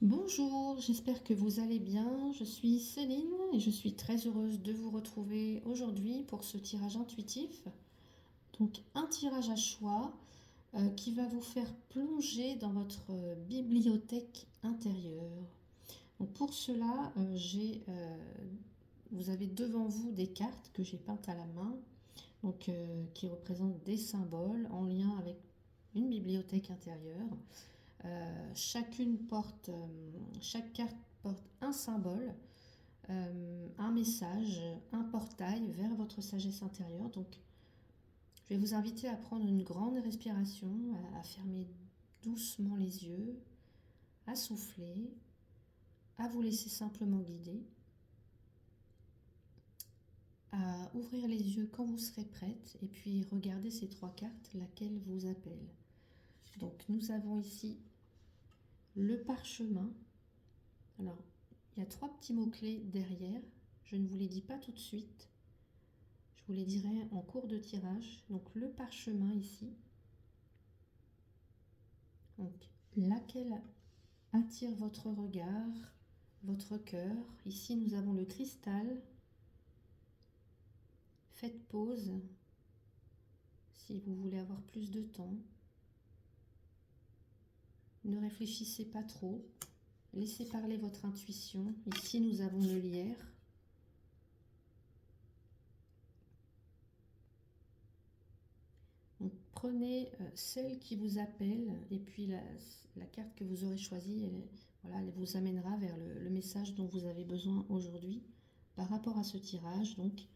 Bonjour, j'espère que vous allez bien. Je suis Céline et je suis très heureuse de vous retrouver aujourd'hui pour ce tirage intuitif. Donc un tirage à choix qui va vous faire plonger dans votre bibliothèque intérieure. Donc pour cela, vous avez devant vous des cartes que j'ai peintes à la main, qui représentent des symboles en lien avec une bibliothèque intérieure. Chaque carte porte un symbole, un message, un portail vers votre sagesse intérieure. Donc, je vais vous inviter à prendre une grande respiration, à fermer doucement les yeux, à souffler, à vous laisser simplement guider, à ouvrir les yeux quand vous serez prête et puis regardez ces trois cartes, laquelle vous appelle. Donc, nous avons ici le parchemin. Alors, il y a trois petits mots-clés derrière. Je ne vous les dis pas tout de suite. Je vous les dirai en cours de tirage. Donc, le parchemin ici. Donc, laquelle attire votre regard, votre cœur. Ici, nous avons le cristal. Faites pause si vous voulez avoir plus de temps. Ne réfléchissez pas trop. Laissez parler votre intuition. Ici, nous avons le lierre. Donc, prenez celle qui vous appelle et puis la carte que vous aurez choisie, elle vous amènera vers le message dont vous avez besoin aujourd'hui par rapport à ce tirage. Donc,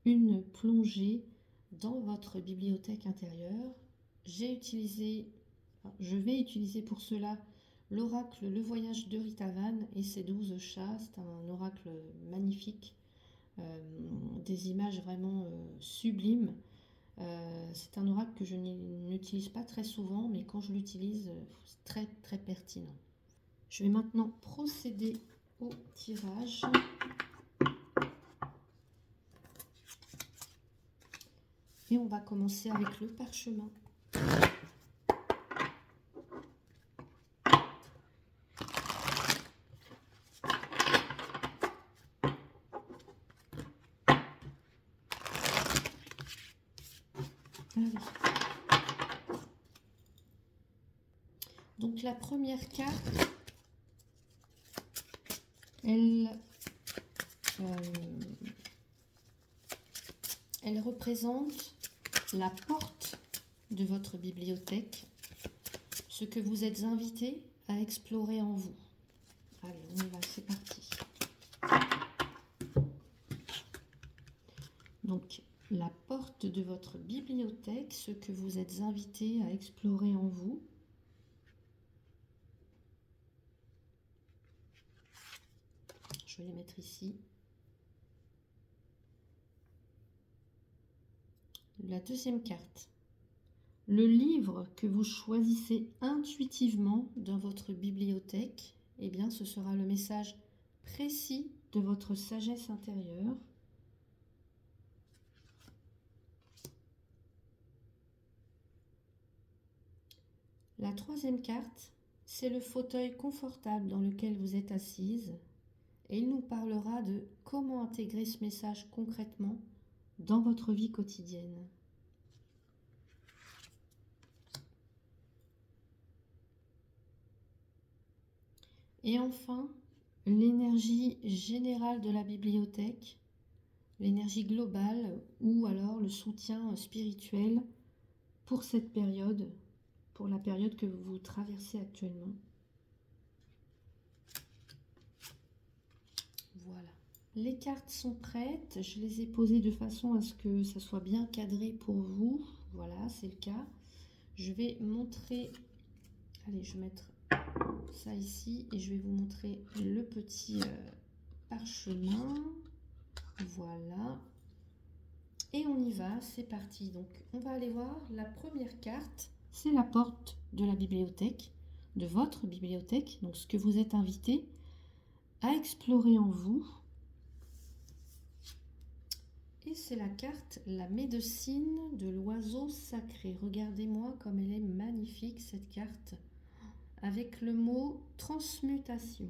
une plongée dans votre bibliothèque intérieure. Je vais utiliser pour cela l'oracle Le Voyage de Ritavan et ses 12 chats. C'est un oracle magnifique, des images vraiment sublimes. C'est un oracle que je n'utilise pas très souvent, mais quand je l'utilise, c'est très très pertinent. Je vais maintenant procéder au tirage. Et on va commencer avec le parchemin. Allez. Donc la première carte, elle représente la porte de votre bibliothèque, ce que vous êtes invité à explorer en vous. Allez, on y va, c'est parti. Donc, la porte de votre bibliothèque, ce que vous êtes invité à explorer en vous. Je vais les mettre ici. La deuxième carte. Le livre que vous choisissez intuitivement dans votre bibliothèque, eh bien, ce sera le message précis de votre sagesse intérieure. La troisième carte, c'est le fauteuil confortable dans lequel vous êtes assise et il nous parlera de comment intégrer ce message concrètement dans votre vie quotidienne. Et enfin, l'énergie générale de la bibliothèque, l'énergie globale ou alors le soutien spirituel pour cette période, pour la période que vous traversez actuellement. Voilà. Les cartes sont prêtes, je les ai posées de façon à ce que ça soit bien cadré pour vous. Voilà, c'est le cas. Je vais montrer, allez, je vais mettre ça ici et je vais vous montrer le petit parchemin. Voilà. Et on y va, c'est parti. Donc, on va aller voir la première carte. C'est la porte de la bibliothèque, de votre bibliothèque. Donc, ce que vous êtes invité à explorer en vous. Et c'est la carte La médecine de l'oiseau sacré. Regardez-moi comme elle est magnifique, cette carte. avec le mot transmutation.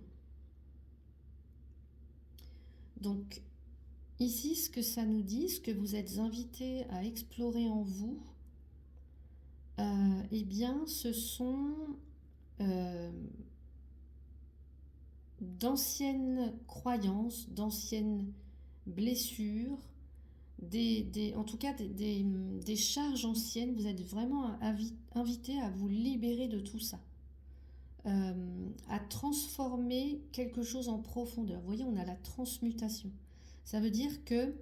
Donc, ici, ce que ça nous dit, ce que vous êtes invité à explorer en vous, eh bien, ce sont d'anciennes croyances, d'anciennes blessures, en tout cas des charges anciennes. Vous êtes vraiment invité à vous libérer de tout ça, à transformer quelque chose en profondeur. Vous voyez, on a la transmutation. Ça veut dire que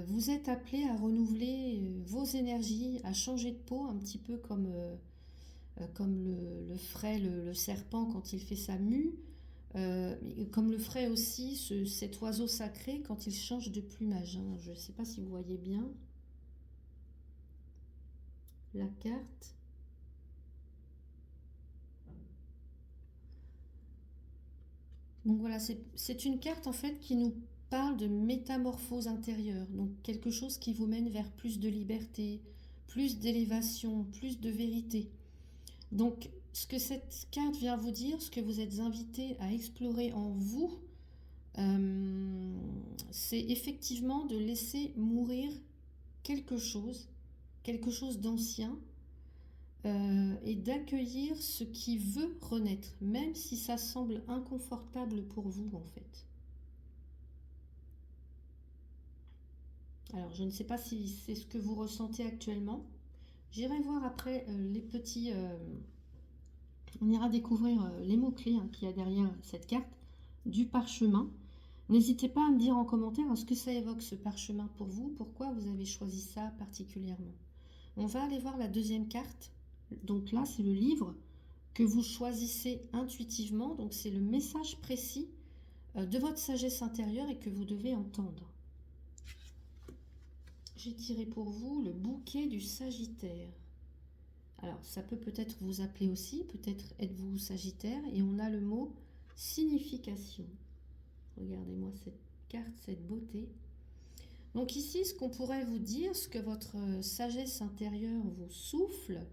vous êtes appelé à renouveler vos énergies, à changer de peau, un petit peu comme le ferait le serpent quand il fait sa mue, comme le ferait aussi cet oiseau sacré quand il change de plumage. Hein. Je ne sais pas si vous voyez bien la carte. Donc voilà, c'est une carte en fait qui nous parle de métamorphose intérieure, donc quelque chose qui vous mène vers plus de liberté, plus d'élévation, plus de vérité. Donc ce que cette carte vient vous dire, ce que vous êtes invité à explorer en vous, c'est effectivement de laisser mourir quelque chose d'ancien, et d'accueillir ce qui veut renaître, même si ça semble inconfortable pour vous en fait. Alors je ne sais pas si c'est ce que vous ressentez actuellement. J'irai voir après les petits... on ira découvrir les mots-clés qu'il y a derrière cette carte, du parchemin. N'hésitez pas à me dire en commentaire ce que ça évoque ce parchemin pour vous, pourquoi vous avez choisi ça particulièrement. On va aller voir la deuxième carte. Donc là, c'est le livre que vous choisissez intuitivement. Donc c'est le message précis de votre sagesse intérieure et que vous devez entendre. J'ai tiré pour vous le bouquet du Sagittaire. Alors ça peut-être vous appeler aussi, peut-être êtes-vous Sagittaire, et on a le mot signification. Regardez-moi cette carte, cette beauté. Donc ici, ce qu'on pourrait vous dire, ce que votre sagesse intérieure vous souffle,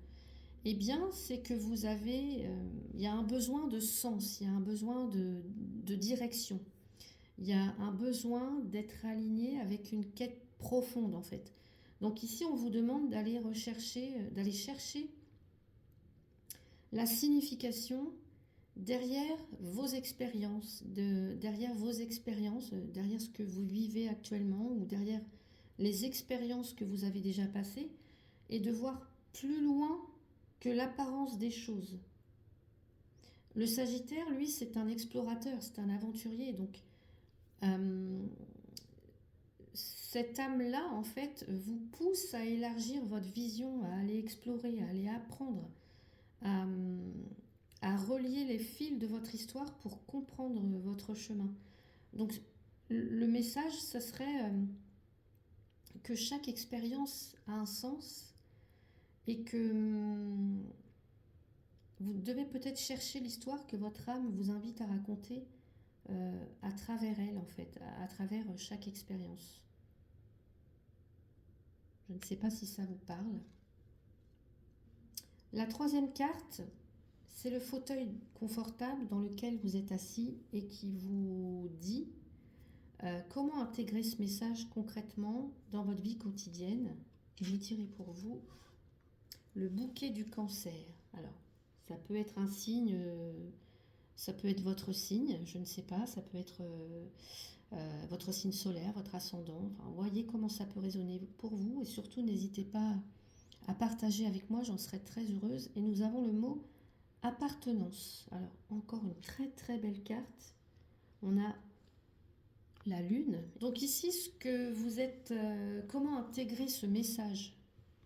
eh bien, c'est que vous avez, il y a un besoin de sens, il y a un besoin de direction. Il y a un besoin d'être aligné avec une quête profonde, en fait. Donc ici, on vous demande d'aller chercher la signification derrière vos expériences, derrière ce que vous vivez actuellement ou derrière les expériences que vous avez déjà passées, et de voir plus loin que l'apparence des choses. Le Sagittaire, lui, c'est un explorateur, c'est un aventurier, donc cette âme-là, en fait, vous pousse à élargir votre vision, à aller explorer, à aller apprendre, à relier les fils de votre histoire pour comprendre votre chemin. Donc, le message, ça serait que chaque expérience a un sens et que vous devez peut-être chercher l'histoire que votre âme vous invite à raconter à travers elle, en fait, à travers chaque expérience. Je ne sais pas si ça vous parle. La troisième carte, c'est le fauteuil confortable dans lequel vous êtes assis et qui vous dit comment intégrer ce message concrètement dans votre vie quotidienne. J'ai tiré pour vous le bouquet du Cancer. Alors, ça peut être un signe, ça peut être votre signe, je ne sais pas, ça peut être votre signe solaire, votre ascendant. Enfin, voyez comment ça peut résonner pour vous et surtout n'hésitez pas à partager avec moi, j'en serais très heureuse. Et nous avons le mot appartenance. Alors, encore une très très belle carte. On a la lune. Donc ici, ce que vous êtes, comment intégrer ce message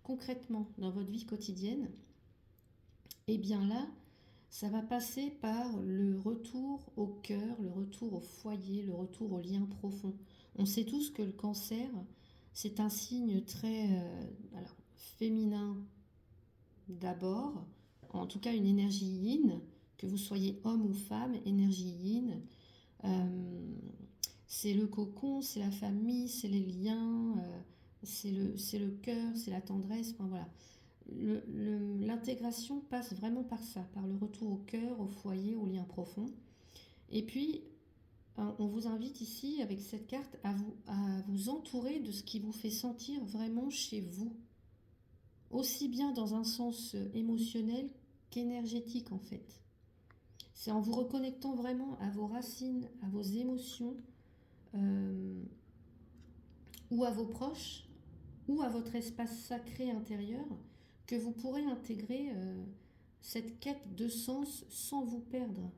concrètement dans votre vie quotidienne? Eh bien là, ça va passer par le retour au cœur, le retour au foyer, le retour au lien profond. On sait tous que le Cancer, c'est un signe très féminin d'abord, en tout cas une énergie yin, que vous soyez homme ou femme, énergie yin. C'est le cocon, c'est la famille, c'est les liens, c'est le cœur, c'est la tendresse, enfin voilà. l'intégration passe vraiment par ça, par le retour au cœur, au foyer, au lien profond. Et puis, on vous invite ici, avec cette carte, à vous entourer de ce qui vous fait sentir vraiment chez vous. Aussi bien dans un sens émotionnel qu'énergétique, en fait. C'est en vous reconnectant vraiment à vos racines, à vos émotions, ou à vos proches, ou à votre espace sacré intérieur, que vous pourrez intégrer cette quête de sens sans vous perdre.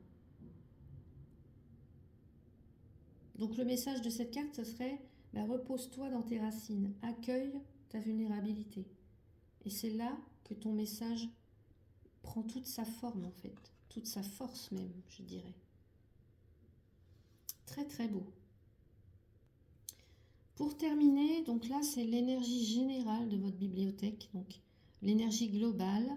Donc le message de cette carte, ce serait repose-toi dans tes racines, accueille ta vulnérabilité. Et c'est là que ton message prend toute sa forme en fait, toute sa force même, je dirais. Très très beau. Pour terminer, donc là c'est l'énergie générale de votre bibliothèque, donc l'énergie globale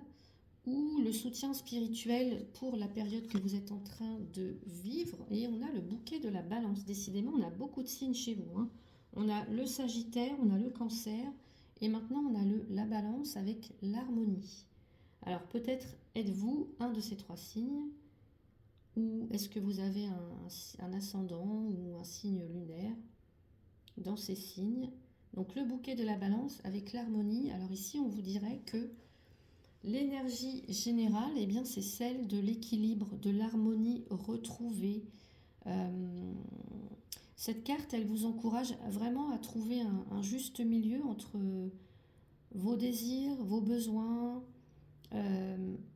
ou le soutien spirituel pour la période que vous êtes en train de vivre. Et on a le bouquet de la balance. Décidément, on a beaucoup de signes chez vous, hein. On a le Sagittaire, on a le Cancer, et maintenant on a la balance avec l'harmonie. Alors peut-être êtes-vous un de ces trois signes, ou est-ce que vous avez un ascendant ou un signe lunaire dans ces signes. Donc le bouquet de la balance avec l'harmonie. Alors ici on vous dirait que l'énergie générale, eh bien, c'est celle de l'équilibre, de l'harmonie retrouvée. Cette carte, elle vous encourage vraiment à trouver un juste milieu entre vos désirs, vos besoins,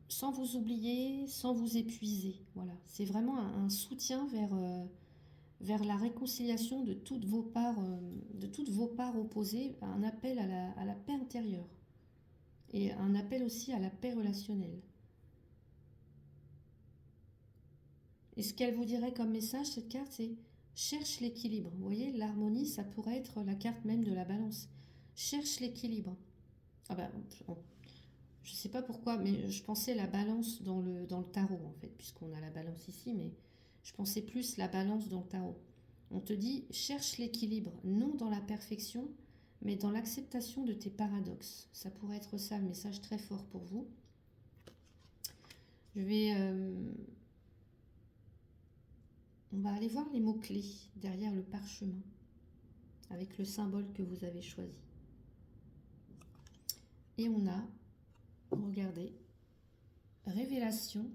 sans vous oublier, sans vous épuiser. Voilà, c'est vraiment un soutien vers la réconciliation de toutes vos parts opposées, un appel à la paix intérieure et un appel aussi à la paix relationnelle. Et ce qu'elle vous dirait comme message, cette carte, c'est cherche l'équilibre. Vous voyez, l'harmonie, ça pourrait être la carte même de la balance. Cherche l'équilibre. Ah ben, je ne sais pas pourquoi, mais je pensais la balance dans le tarot, en fait, puisqu'on a la balance ici, mais je pensais plus la balance dans le tarot. On te dit, cherche l'équilibre, non dans la perfection, mais dans l'acceptation de tes paradoxes. Ça pourrait être ça, le message très fort pour vous. On va aller voir les mots-clés derrière le parchemin, avec le symbole que vous avez choisi. Et on a, regardez, révélation,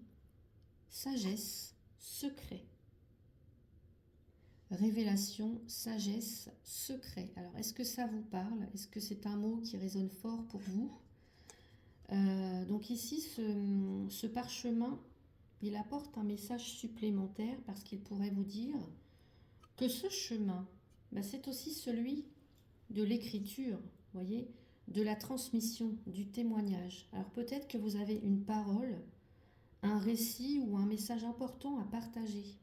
sagesse, secret. Révélation, sagesse, secret. Alors, est-ce que ça vous parle? Est-ce que c'est un mot qui résonne fort pour vous? Donc ici, ce parchemin, il apporte un message supplémentaire parce qu'il pourrait vous dire que ce chemin, c'est aussi celui de l'écriture, voyez, de la transmission, du témoignage. Alors peut-être que vous avez une parole, un récit ou un message important à partager.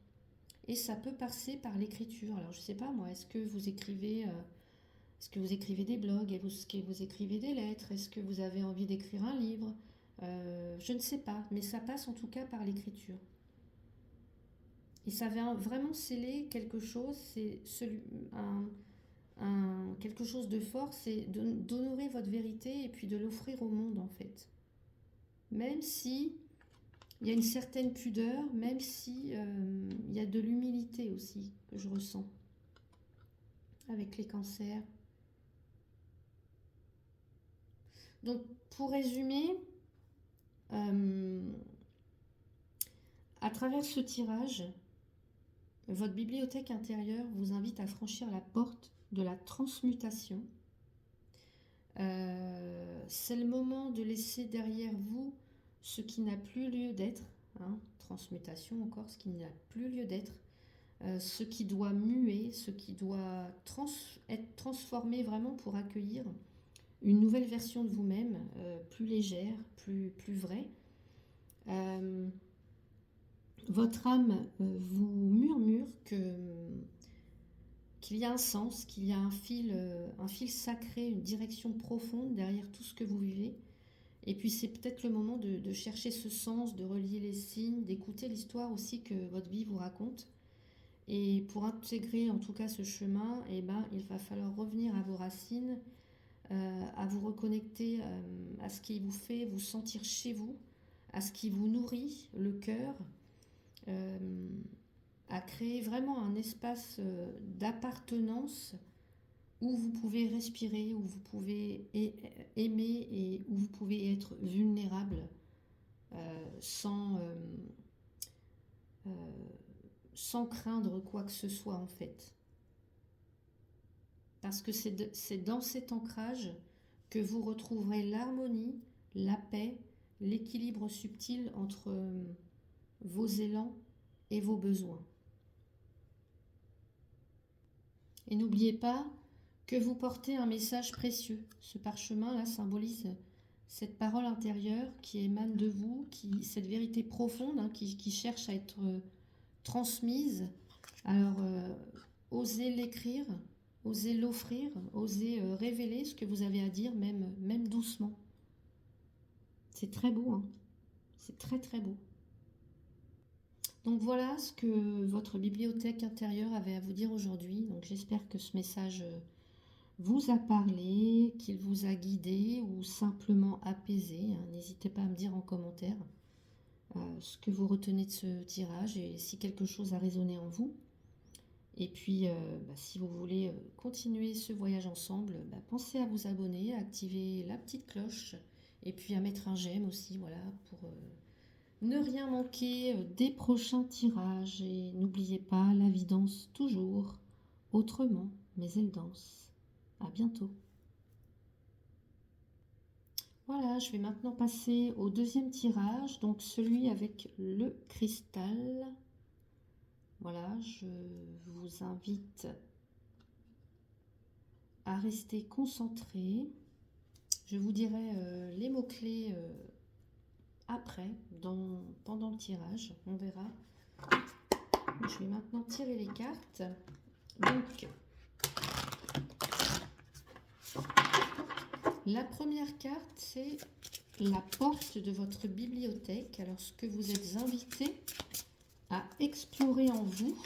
Et ça peut passer par l'écriture. Alors je ne sais pas moi, est-ce que vous écrivez des blogs? Est-ce que vous écrivez des lettres? Est-ce que vous avez envie d'écrire un livre? Je ne sais pas, mais ça passe en tout cas par l'écriture. Et ça vient vraiment sceller quelque chose, c'est quelque chose de fort, c'est d'honorer votre vérité et puis de l'offrir au monde en fait. Même si il y a une certaine pudeur, même si il y a de l'humilité aussi que je ressens avec les cancers. Donc pour résumer, à travers ce tirage, votre bibliothèque intérieure vous invite à franchir la porte de la transmutation. C'est le moment de laisser derrière vous ce qui n'a plus lieu d'être, hein, transmutation encore, ce qui n'a plus lieu d'être, ce qui doit muer, ce qui doit être transformé vraiment pour accueillir une nouvelle version de vous-même, plus légère, plus vraie. Votre âme vous murmure qu'il y a un sens, qu'il y a un fil sacré, une direction profonde derrière tout ce que vous vivez. Et puis c'est peut-être le moment de chercher ce sens, de relier les signes, d'écouter l'histoire aussi que votre vie vous raconte. Et pour intégrer en tout cas ce chemin, il va falloir revenir à vos racines, à vous reconnecter à ce qui vous fait vous sentir chez vous, à ce qui vous nourrit le cœur, à créer vraiment un espace d'appartenance où vous pouvez respirer, où vous pouvez aimer et où vous pouvez être vulnérable sans, sans craindre quoi que ce soit en fait. Parce que c'est dans cet ancrage que vous retrouverez l'harmonie, la paix, l'équilibre subtil entre vos élans et vos besoins. Et n'oubliez pas que vous portez un message précieux. Ce parchemin-là symbolise cette parole intérieure qui émane de vous, cette vérité profonde qui cherche à être transmise. Alors, osez l'écrire, osez l'offrir, osez révéler ce que vous avez à dire, même doucement. C'est très beau, hein. C'est très très beau. Donc voilà ce que votre bibliothèque intérieure avait à vous dire aujourd'hui. Donc j'espère que ce message vous a parlé, qu'il vous a guidé ou simplement apaisé. N'hésitez pas à me dire en commentaire ce que vous retenez de ce tirage et si quelque chose a résonné en vous. Et puis, si vous voulez continuer ce voyage ensemble, pensez à vous abonner, à activer la petite cloche et puis à mettre un j'aime aussi, voilà, pour ne rien manquer des prochains tirages. Et n'oubliez pas, la vie danse toujours autrement, mais elle danse. À bientôt. Voilà, je vais maintenant passer au deuxième tirage, donc celui avec le cristal. Voilà, je vous invite à rester concentré. Je vous dirai les mots-clés après, pendant le tirage, on verra. Je vais maintenant tirer les cartes. Donc, la première carte, c'est la porte de votre bibliothèque. Alors, ce que vous êtes invité à explorer en vous.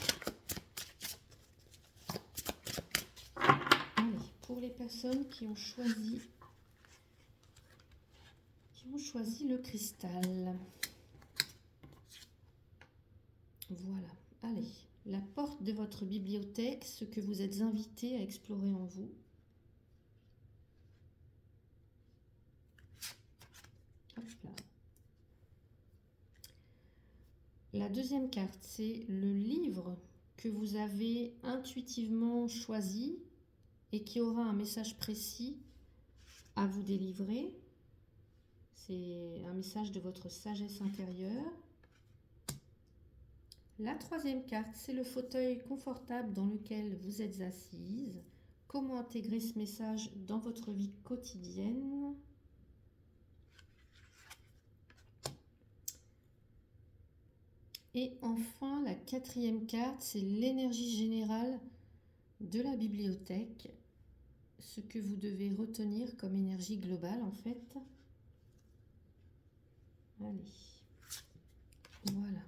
Allez, pour les personnes qui ont choisi le cristal. Voilà, allez, la porte de votre bibliothèque, ce que vous êtes invité à explorer en vous. Hop là. La deuxième carte, c'est le livre que vous avez intuitivement choisi et qui aura un message précis à vous délivrer. C'est un message de votre sagesse intérieure. La troisième carte, c'est le fauteuil confortable dans lequel vous êtes assise. Comment intégrer ce message dans votre vie quotidienne? Et enfin, la quatrième carte, c'est l'énergie générale de la bibliothèque. Ce que vous devez retenir comme énergie globale, en fait. Allez, voilà.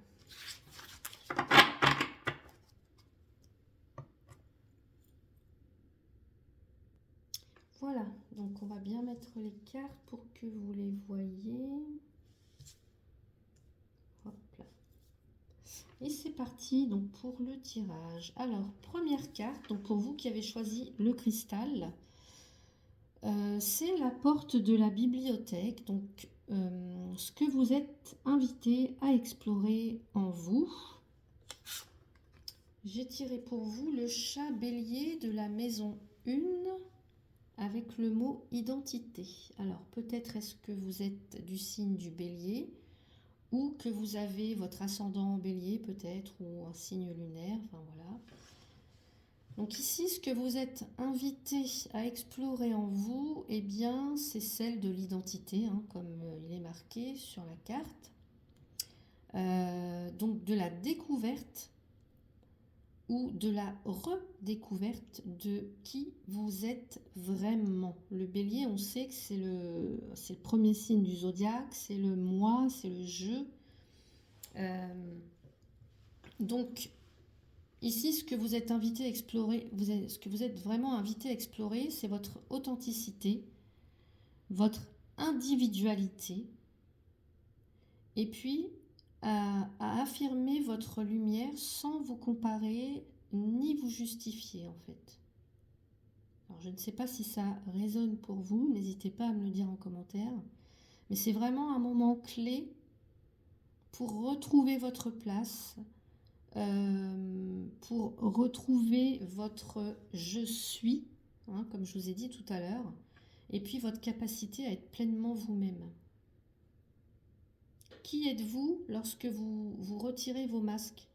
Voilà, donc on va bien mettre les cartes pour que vous les voyez. Hop là. Et c'est parti donc pour le tirage. Alors, première carte, donc pour vous qui avez choisi le cristal, c'est la porte de la bibliothèque. Donc, ce que vous êtes invité à explorer en vous. J'ai tiré pour vous le chat bélier de la maison 1 avec le mot identité. Alors, peut-être est-ce que vous êtes du signe du bélier ou que vous avez votre ascendant en bélier peut-être ou un signe lunaire, enfin voilà. Donc ici, ce que vous êtes invité à explorer en vous, eh bien, c'est celle de l'identité, comme il est marqué sur la carte. Donc de la découverte ou de la redécouverte de qui vous êtes vraiment. Le bélier, on sait que c'est le premier signe du zodiaque, c'est le moi, c'est le je. Donc, Ici, ce que vous êtes invité à explorer, ce que vous êtes vraiment invité à explorer, c'est votre authenticité, votre individualité, et puis à affirmer votre lumière sans vous comparer ni vous justifier en fait. Alors je ne sais pas si ça résonne pour vous, n'hésitez pas à me le dire en commentaire, mais c'est vraiment un moment clé pour retrouver votre place, pour retrouver votre je suis, hein, comme je vous ai dit tout à l'heure, et puis votre capacité à être pleinement vous-même. Qui êtes-vous lorsque vous retirez vos masques?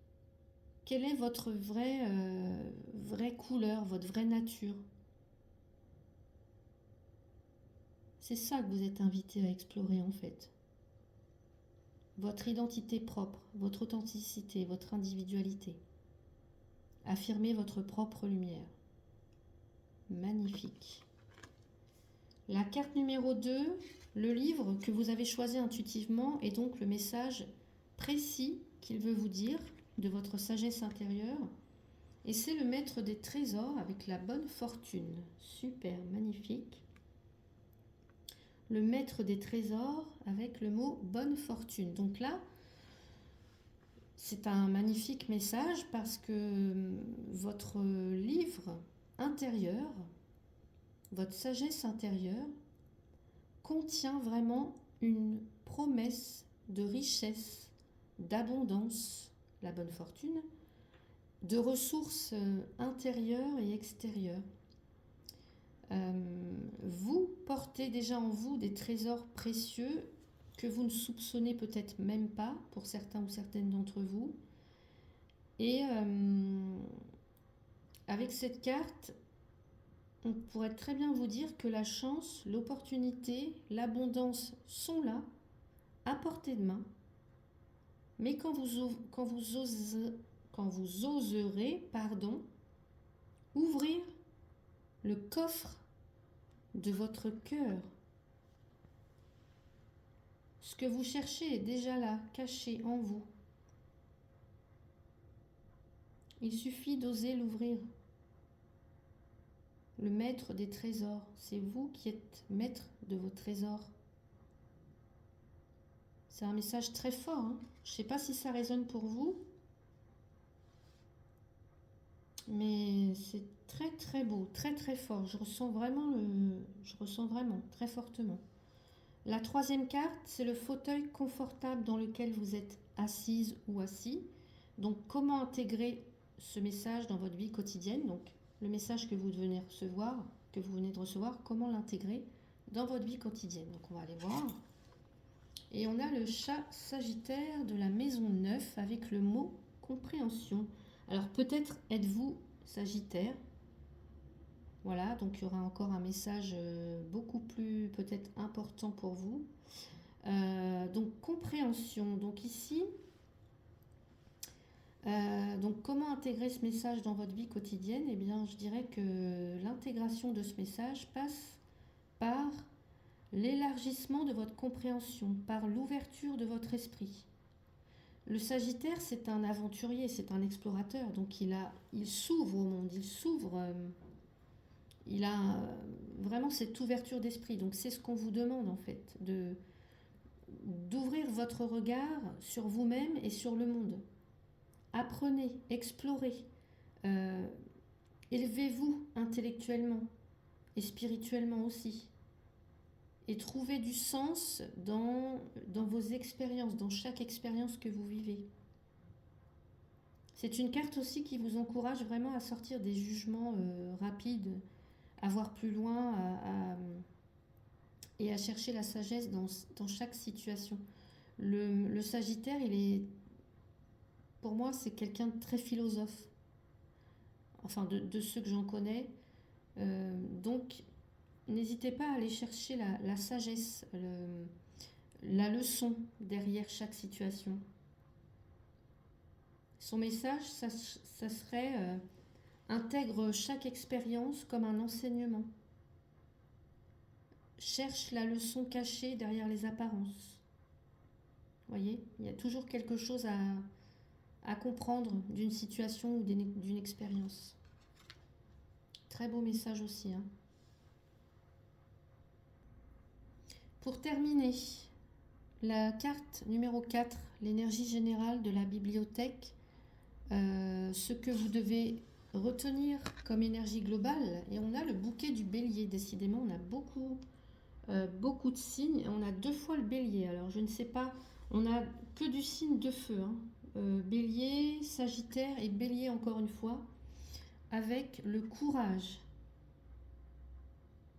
Quelle est votre vraie couleur, votre vraie nature? C'est ça que vous êtes invité à explorer en fait. Votre identité propre, votre authenticité, votre individualité. Affirmez votre propre lumière. Magnifique. La carte numéro 2, le livre que vous avez choisi intuitivement est donc le message précis qu'il veut vous dire de votre sagesse intérieure. Et c'est le maître des trésors avec la bonne fortune. Super, magnifique. Le maître des trésors avec le mot bonne fortune. Donc là, c'est un magnifique message parce que votre livre intérieur, votre sagesse intérieure, contient vraiment une promesse de richesse, d'abondance, la bonne fortune, de ressources intérieures et extérieures. Vous portez déjà en vous des trésors précieux que vous ne soupçonnez peut-être même pas pour certains ou certaines d'entre vous. Et avec cette carte, on pourrait très bien vous dire que la chance, l'opportunité, l'abondance sont là, à portée de main. Mais quand vous oserez, ouvrir le coffre de votre cœur, ce que vous cherchez est déjà là, caché en vous. Il suffit d'oser l'ouvrir. Le maître des trésors, c'est vous qui êtes maître de vos trésors. C'est un message très fort, hein. Je ne sais pas si ça résonne pour vous, mais c'est très très beau, très très fort. Je ressens vraiment très fortement. La troisième carte, c'est le fauteuil confortable dans lequel vous êtes assise ou assis. Donc, comment intégrer ce message dans votre vie quotidienne? Donc, le message que vous venez de recevoir, comment l'intégrer dans votre vie quotidienne? Donc, on va aller voir. Et on a le chat sagittaire de la maison 9 avec le mot compréhension. Alors, peut-être êtes-vous sagittaire. Voilà, donc il y aura encore un message beaucoup plus peut-être important pour vous. Donc compréhension. Donc ici, donc comment intégrer ce message dans votre vie quotidienne? Eh bien, je dirais que l'intégration de ce message passe par l'élargissement de votre compréhension, par l'ouverture de votre esprit. Le Sagittaire, c'est un aventurier, c'est un explorateur, donc il s'ouvre au monde, il a vraiment cette ouverture d'esprit. Donc c'est ce qu'on vous demande en fait, d'ouvrir votre regard sur vous-même et sur le monde. Apprenez, explorez, élevez-vous intellectuellement et spirituellement aussi. Et trouvez du sens dans vos expériences, dans chaque expérience que vous vivez. C'est une carte aussi qui vous encourage vraiment à sortir des jugements rapides, à voir plus loin et à chercher la sagesse dans chaque situation. Le Sagittaire, pour moi, c'est quelqu'un de très philosophe. Enfin, de ceux que j'en connais. Donc, n'hésitez pas à aller chercher la sagesse, la leçon derrière chaque situation. Son message, ça serait intègre chaque expérience comme un enseignement. Cherche la leçon cachée derrière les apparences. Vous voyez, il y a toujours quelque chose à comprendre d'une situation ou d'une expérience. Très beau message aussi, hein. Pour terminer, la carte numéro 4, l'énergie générale de la bibliothèque, ce que vous devez retenir comme énergie globale, et on a le bouquet du bélier, décidément on a beaucoup de signes, on a 2 fois le bélier, alors je ne sais pas, on a que du signe de feu, hein. Bélier, Sagittaire et bélier encore une fois, avec le courage.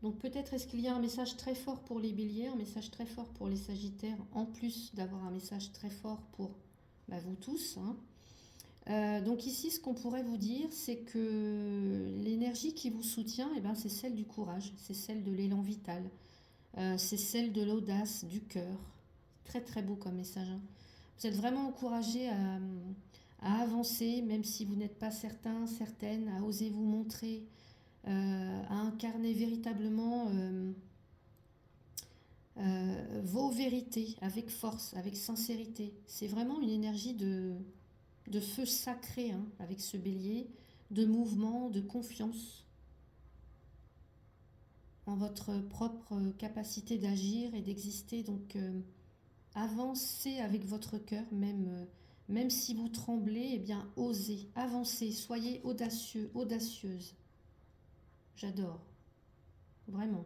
Donc peut-être est-ce qu'il y a un message très fort pour les béliers, un message très fort pour les sagittaires, en plus d'avoir un message très fort pour vous tous, hein. Donc ici, ce qu'on pourrait vous dire, c'est que l'énergie qui vous soutient, c'est celle du courage, c'est celle de l'élan vital, c'est celle de l'audace, du cœur. Très très beau comme message, hein. Vous êtes vraiment encouragé à avancer, même si vous n'êtes pas certain, certaine, à oser vous montrer, à incarner véritablement vos vérités avec force, avec sincérité. C'est vraiment une énergie de feu sacré, hein, avec ce bélier, de mouvement, de confiance en votre propre capacité d'agir et d'exister. Donc avancez avec votre cœur, même si vous tremblez, osez, avancez, soyez audacieux, audacieuse. J'adore, vraiment.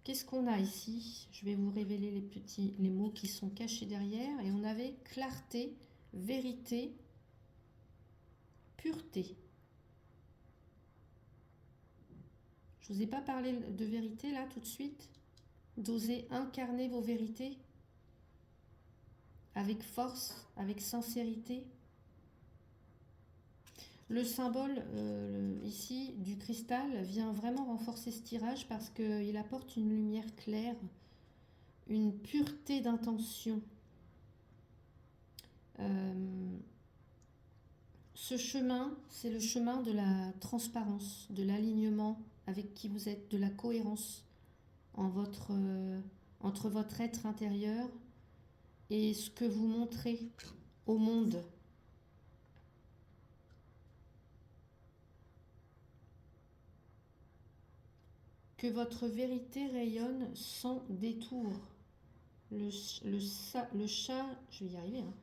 Qu'est-ce qu'on a ici? Je vais vous révéler les mots qui sont cachés derrière. Et on avait clarté, vérité, pureté. Je ne vous ai pas parlé de vérité là tout de suite. D'oser incarner vos vérités avec force, avec sincérité. Le symbole ici du cristal vient vraiment renforcer ce tirage parce qu'il apporte une lumière claire, une pureté d'intention. Ce chemin, c'est le chemin de la transparence, de l'alignement avec qui vous êtes, de la cohérence entre votre être intérieur et ce que vous montrez au monde. Que votre vérité rayonne sans détour. Le chat, je vais y arriver, hein.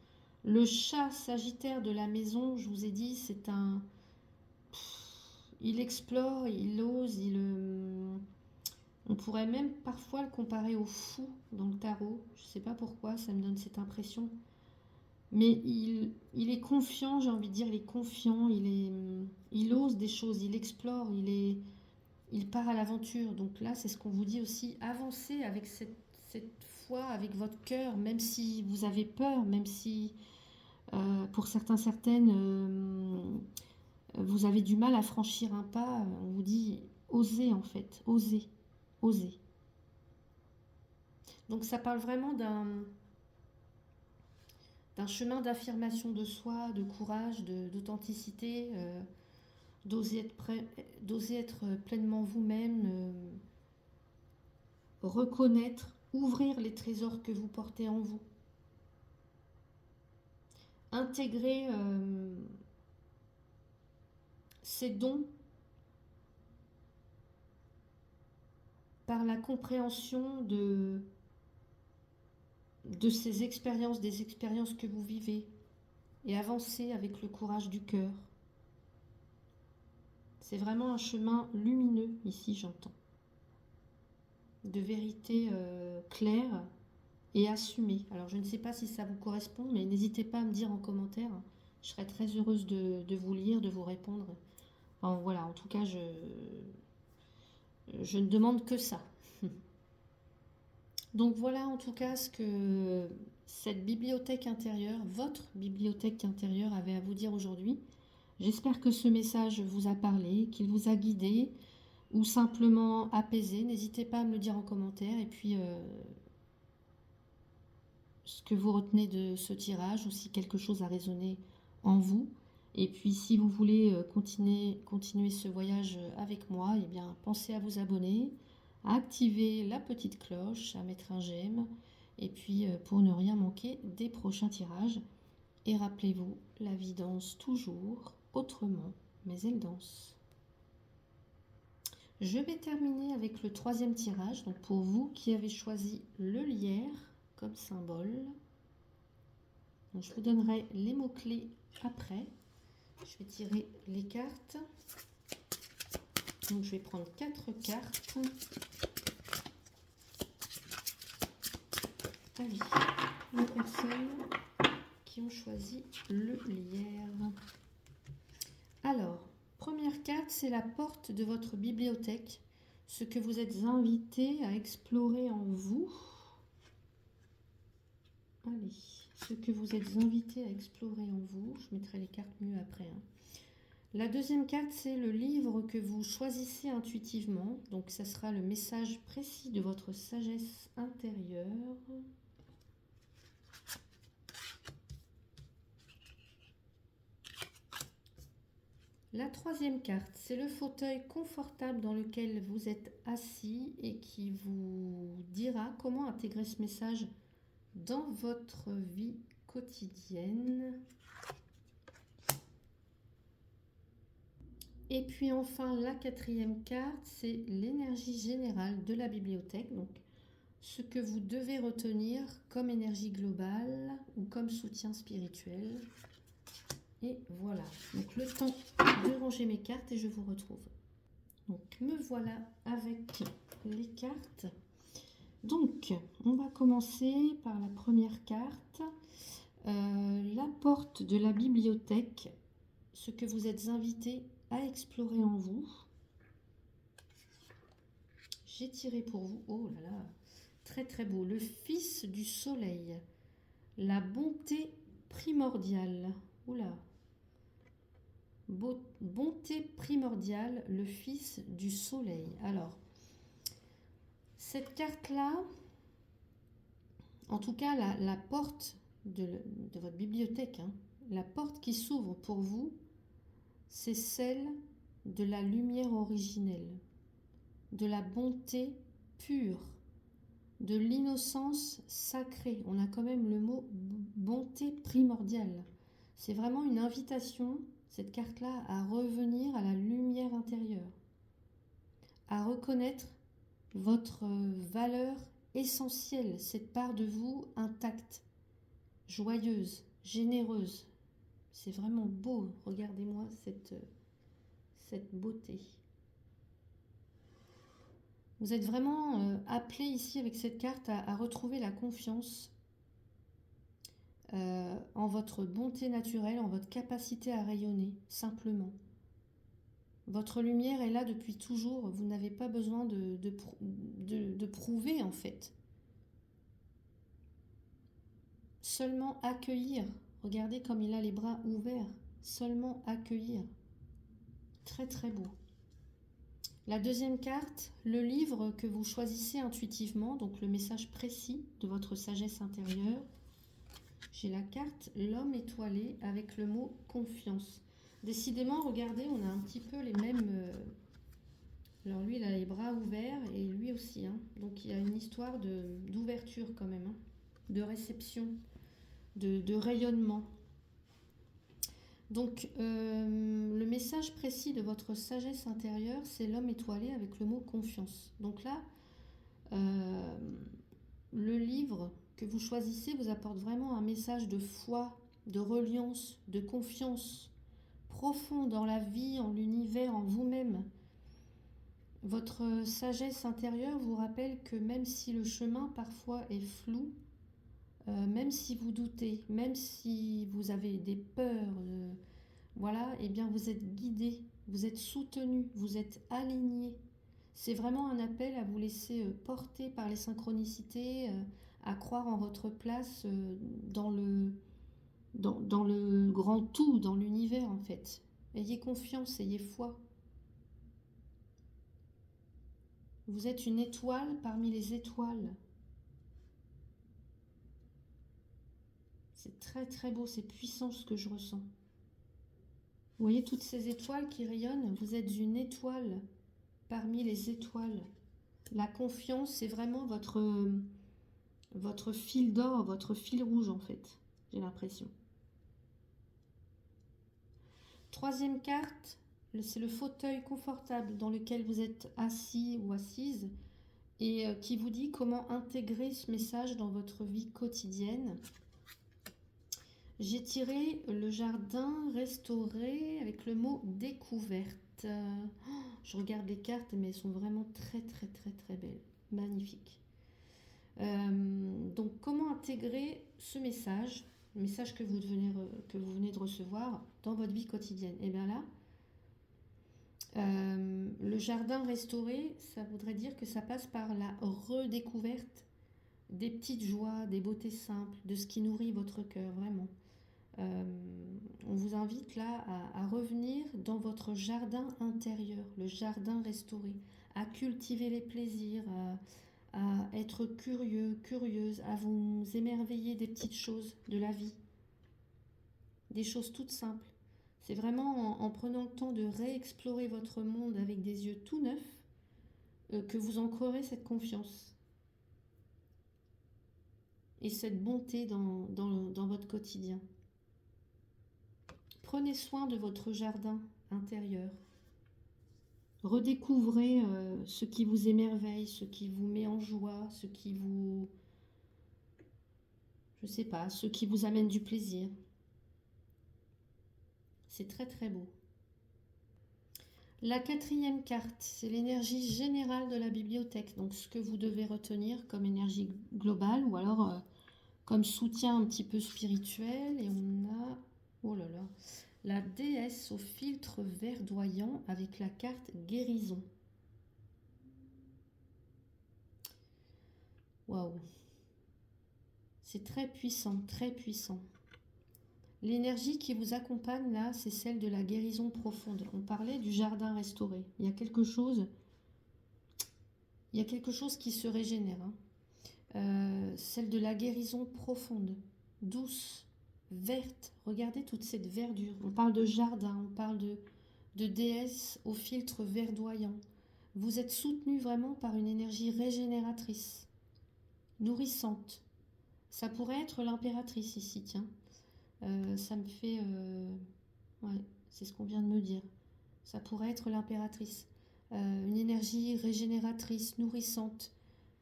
Le chat sagittaire de la maison, je vous ai dit, c'est un... Il explore, il ose, on pourrait même parfois le comparer au fou dans le tarot. Je ne sais pas pourquoi, ça me donne cette impression. Mais il est confiant, j'ai envie de dire, il est confiant, il ose des choses, il explore, il part à l'aventure. Donc là, c'est ce qu'on vous dit aussi, avancez avec cette foi, avec votre cœur, même si vous avez peur, même si pour certaines, vous avez du mal à franchir un pas. On vous dit, osez en fait, osez, osez. Donc ça parle vraiment d'un chemin d'affirmation de soi, de courage, d'authenticité, d'oser être pleinement vous-même, reconnaître, ouvrir les trésors que vous portez en vous. Intégrer ces dons par la compréhension de ces expériences, des expériences que vous vivez, et avancer avec le courage du cœur. C'est vraiment un chemin lumineux, ici j'entends, de vérité claire et assumée. Alors je ne sais pas si ça vous correspond, mais n'hésitez pas à me dire en commentaire. Je serais très heureuse de vous lire, de vous répondre. Enfin, voilà, en tout cas, je ne demande que ça. Donc voilà en tout cas ce que cette bibliothèque intérieure, votre bibliothèque intérieure avait à vous dire aujourd'hui. J'espère que ce message vous a parlé, qu'il vous a guidé ou simplement apaisé. N'hésitez pas à me le dire en commentaire et puis ce que vous retenez de ce tirage ou si quelque chose a résonné en vous. Et puis si vous voulez continuer ce voyage avec moi, eh bien pensez à vous abonner, à activer la petite cloche, à mettre un j'aime, et puis pour ne rien manquer des prochains tirages. Et rappelez-vous, la vie danse toujours autrement, mais elle danse. Je vais terminer avec le troisième tirage. Donc pour vous qui avez choisi le lierre comme symbole, donc je vous donnerai les mots-clés après. Je vais tirer les cartes. Donc je vais prendre 4 cartes. Allez, les personnes qui ont choisi le lierre. Alors, première carte, c'est la porte de votre bibliothèque. Ce que vous êtes invité à explorer en vous. Allez, ce que vous êtes invité à explorer en vous. Je mettrai les cartes mieux après. La deuxième carte, c'est le livre que vous choisissez intuitivement. Donc, ça sera le message précis de votre sagesse intérieure. La troisième carte, c'est le fauteuil confortable dans lequel vous êtes assis et qui vous dira comment intégrer ce message dans votre vie quotidienne. Et puis enfin, la quatrième carte, c'est l'énergie générale de la bibliothèque. Donc, ce que vous devez retenir comme énergie globale ou comme soutien spirituel. Et voilà. Donc, le temps de ranger mes cartes et je vous retrouve. Donc, me voilà avec les cartes. Donc, on va commencer par la première carte. La porte de la bibliothèque. Ce que vous êtes invité à explorer en vous. J'ai tiré pour vous, oh là là, très très beau, le fils du soleil, la bonté primordiale, oula, bonté primordiale, le fils du soleil. Alors, cette carte-là, en tout cas la porte de votre bibliothèque, hein, la porte qui s'ouvre pour vous, c'est celle de la lumière originelle, de la bonté pure, de l'innocence sacrée. On a quand même le mot bonté primordiale. C'est vraiment une invitation, cette carte-là, à revenir à la lumière intérieure, à reconnaître votre valeur essentielle, cette part de vous intacte, joyeuse, généreuse. C'est vraiment beau, regardez-moi cette beauté. Vous êtes vraiment appelé ici avec cette carte à retrouver la confiance en votre bonté naturelle, en votre capacité à rayonner, simplement. Votre lumière est là depuis toujours, vous n'avez pas besoin de prouver en fait. Seulement accueillir, regardez comme il a les bras ouverts, seulement accueillir. Très très beau. La deuxième carte, le livre que vous choisissez intuitivement, donc le message précis de votre sagesse intérieure. J'ai la carte l'homme étoilé avec le mot confiance. Décidément, regardez, on a un petit peu les mêmes... Alors lui, il a les bras ouverts et lui aussi. Hein. Donc il y a une histoire d'ouverture quand même, hein, de réception, de rayonnement. Donc le message précis de votre sagesse intérieure, c'est l'homme étoilé avec le mot confiance. Donc là, le livre que vous choisissez vous apporte vraiment un message de foi, de reliance, de confiance profond dans la vie, en l'univers, en vous-même. Votre sagesse intérieure vous rappelle que même si le chemin parfois est flou, même si vous doutez, même si vous avez des peurs, voilà, eh bien vous êtes guidé, vous êtes soutenu, vous êtes aligné. C'est vraiment un appel à vous laisser porter par les synchronicités, à croire en votre place dans le grand tout, dans l'univers en fait. Ayez confiance, ayez foi. Vous êtes une étoile parmi les étoiles. C'est très très beau, c'est puissant ce que je ressens. Vous voyez toutes ces étoiles qui rayonnent, vous êtes une étoile parmi les étoiles. La confiance, c'est vraiment votre fil d'or, votre fil rouge en fait, j'ai l'impression. Troisième carte, c'est le fauteuil confortable dans lequel vous êtes assis ou assise et qui vous dit comment intégrer ce message dans votre vie quotidienne. J'ai tiré le jardin restauré avec le mot découverte. Je regarde les cartes, mais elles sont vraiment très très très très belles, magnifiques. Donc comment intégrer ce message, le message que vous venez de recevoir dans votre vie quotidienne? Et bien là, le jardin restauré, ça voudrait dire que ça passe par la redécouverte des petites joies, des beautés simples, de ce qui nourrit votre cœur, vraiment. On vous invite là à revenir dans votre jardin intérieur, le jardin restauré, à cultiver les plaisirs, à être curieux, curieuse, à vous émerveiller des petites choses de la vie, des choses toutes simples. C'est vraiment en prenant le temps de réexplorer votre monde avec des yeux tout neufs que vous ancrerez cette confiance et cette bonté dans votre quotidien. Prenez soin de votre jardin intérieur. Redécouvrez ce qui vous émerveille, ce qui vous met en joie, ce qui vous... je sais pas, ce qui vous amène du plaisir. C'est très très beau. La quatrième carte, c'est l'énergie générale de la bibliothèque. Donc ce que vous devez retenir comme énergie globale ou alors comme soutien un petit peu spirituel. Et on a, oh là là, la déesse au filtre verdoyant avec la carte guérison. Waouh! C'est très puissant, très puissant. L'énergie qui vous accompagne là, c'est celle de la guérison profonde. On parlait du jardin restauré. Il y a quelque chose qui se régénère. Celle de la guérison profonde, douce, verte. Regardez toute cette verdure. On parle de jardin, on parle de déesse au filtre verdoyant. Vous êtes soutenu vraiment par une énergie régénératrice, nourrissante. Ça pourrait être l'impératrice ici, tiens. Ça me fait... ouais, c'est ce qu'on vient de me dire. Ça pourrait être l'impératrice. Une énergie régénératrice, nourrissante,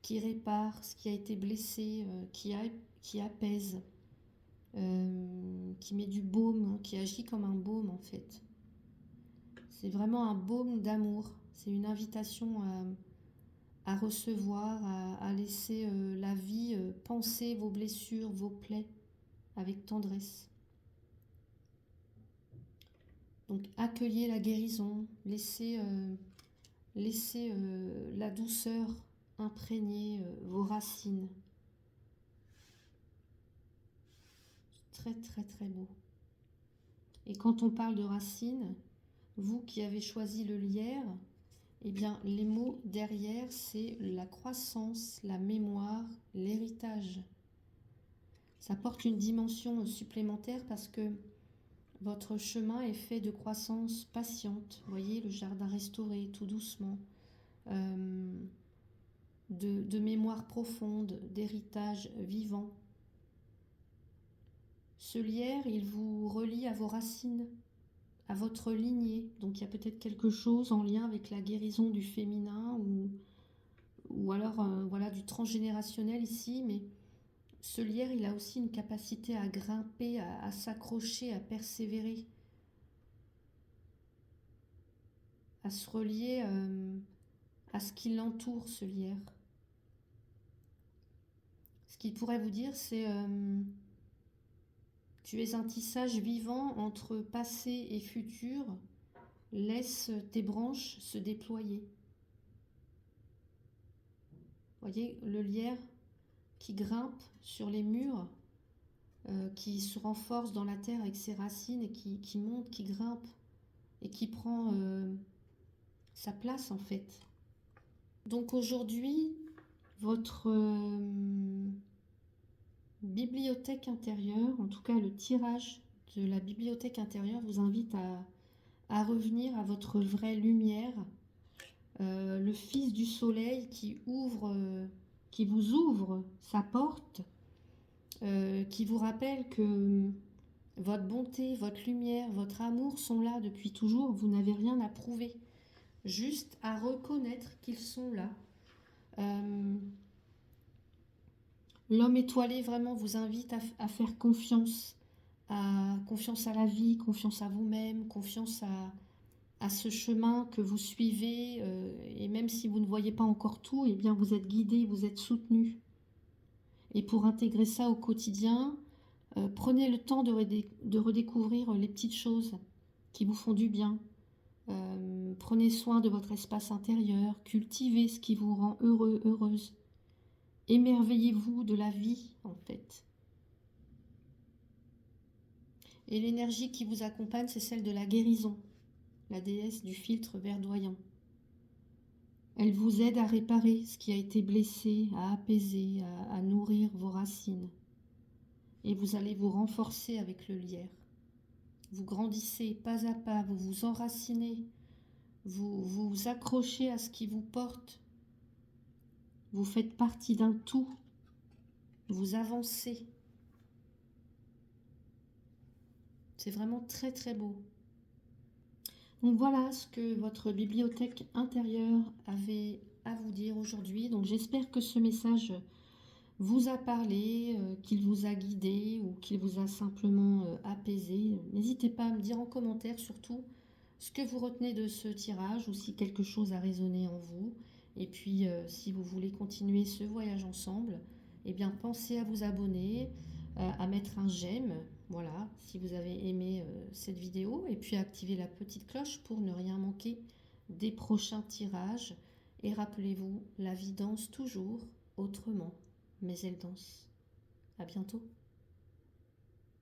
qui répare ce qui a été blessé, qui apaise, qui met du baume, qui agit comme un baume en fait. C'est vraiment un baume d'amour. C'est une invitation à recevoir, à laisser la vie panser vos blessures, vos plaies avec tendresse. Donc accueillez la guérison, laissez la douceur imprégner vos racines. Très très très beau. Et quand on parle de racines, vous qui avez choisi le lierre, eh bien les mots derrière c'est la croissance, la mémoire, l'héritage. Ça porte une dimension supplémentaire parce que votre chemin est fait de croissance patiente. Vous voyez, le jardin restauré tout doucement. De mémoire profonde, d'héritage vivant. Ce lierre, il vous relie à vos racines, à votre lignée. Donc il y a peut-être quelque chose en lien avec la guérison du féminin ou alors voilà, du transgénérationnel ici, mais ce lierre, il a aussi une capacité à grimper, à s'accrocher, à persévérer, à se relier à ce qui l'entoure, ce lierre. Ce qu'il pourrait vous dire, c'est tu es un tissage vivant entre passé et futur, laisse tes branches se déployer. Voyez, le lierre qui grimpe sur les murs, qui se renforce dans la terre avec ses racines et qui monte, qui grimpe et qui prend sa place en fait. Donc aujourd'hui, votre bibliothèque intérieure, en tout cas le tirage de la bibliothèque intérieure vous invite à revenir à votre vraie lumière, le fils du soleil qui vous ouvre sa porte, qui vous rappelle que Votre bonté, votre lumière, votre amour sont là depuis toujours. Vous n'avez rien à prouver. Juste à reconnaître qu'ils sont là. L'homme étoilé vraiment vous invite à faire confiance. Confiance à la vie, confiance à vous-même, confiance à ce chemin que vous suivez. Et même si vous ne voyez pas encore tout, eh bien vous êtes guidé, vous êtes soutenu. Et pour intégrer ça au quotidien, prenez le temps de redécouvrir les petites choses qui vous font du bien. Prenez soin de votre espace intérieur, cultivez ce qui vous rend heureux, heureuse. Émerveillez-vous de la vie, en fait. Et l'énergie qui vous accompagne, c'est celle de la guérison, la déesse du filtre verdoyant. Elle vous aide à réparer ce qui a été blessé, à apaiser, à nourrir vos racines. Et vous allez vous renforcer avec le lierre. Vous grandissez pas à pas, vous vous enracinez, vous vous accrochez à ce qui vous porte. Vous faites partie d'un tout. Vous avancez. C'est vraiment très très beau. Donc voilà ce que votre bibliothèque intérieure avait à vous dire aujourd'hui. Donc j'espère que ce message vous a parlé, qu'il vous a guidé ou qu'il vous a simplement apaisé. N'hésitez pas à me dire en commentaire surtout ce que vous retenez de ce tirage ou si quelque chose a résonné en vous. Et puis si vous voulez continuer ce voyage ensemble, eh bien pensez à vous abonner, à mettre un j'aime, voilà, si vous avez aimé cette vidéo, et puis à activer la petite cloche pour ne rien manquer des prochains tirages. Et rappelez-vous, la vie danse toujours autrement, mais elle danse. À bientôt.